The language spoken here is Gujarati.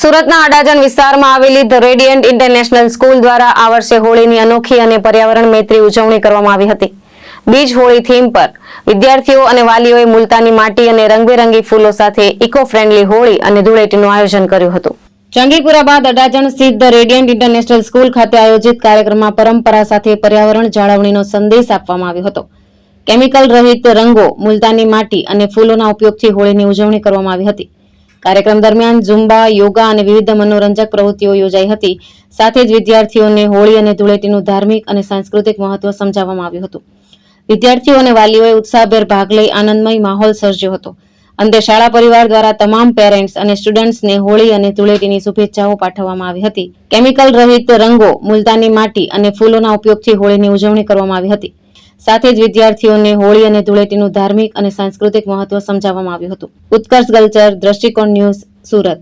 સુરતના અડાજણ વિસ્તારમાં આવેલી ધ રેડિયન્ટ ઇન્ટરનેશનલ સ્કૂલ દ્વારા આ વર્ષે હોળીની અનોખી અને પર્યાવરણ મૈત્રી ઉજવણી કરવામાં આવી હતી. બીજ હોળી થીમ પર વિદ્યાર્થીઓ અને વાલીઓએ મુલતાની માટી અને રંગબેરંગી ફૂલો સાથે ઇકો ફ્રેન્ડલી હોળી અને ધૂળેટીનું આયોજન કર્યું હતું. જંગીપુરા બાદ અડાજણ સ્થિત ધ રેડિયન્ટ ઇન્ટરનેશનલ સ્કૂલ ખાતે આયોજિત કાર્યક્રમમાં પરંપરા સાથે પર્યાવરણ જાળવણીનો સંદેશ આપવામાં આવ્યો હતો. કેમિકલ રહિત રંગો, મુલતાની માટી અને ફૂલોના ઉપયોગથી હોળીની ઉજવણી કરવામાં આવી હતી. કાર્યક્રમ દરમિયાન ઝુંબા, યોગા અને વિવિધ મનોરંજક પ્રવૃત્તિઓ યોજાઈ હતી. સાથે જ વિદ્યાર્થીઓને હોળી અને ધૂળેટીનું ધાર્મિક અને સાંસ્કૃતિક મહત્વ સમજાવવામાં આવ્યું હતું. વિદ્યાર્થીઓ અને વાલીઓએ ઉત્સાહભેર ભાગ લઈ આનંદમય માહોલ સર્જ્યો હતો. અંતે શાળા પરિવાર દ્વારા તમામ પેરેન્ટ્સ અને સ્ટુડન્ટ્સને હોળી અને ધૂળેટીની શુભેચ્છાઓ પાઠવવામાં આવી હતી. કેમિકલ રહિત રંગો, મુલતાની માટી અને ફૂલોના ઉપયોગથી હોળીની ઉજવણી કરવામાં આવી હતી. સાથે જ વિદ્યાર્થીઓને હોળી અને ધૂળેટીનું ધાર્મિક અને સાંસ્કૃતિક મહત્વ સમજાવવામાં આવ્યું હતું. ઉત્કર્ષ ગલચર, દ્રષ્ટિકોણ ન્યૂઝ, સુરત.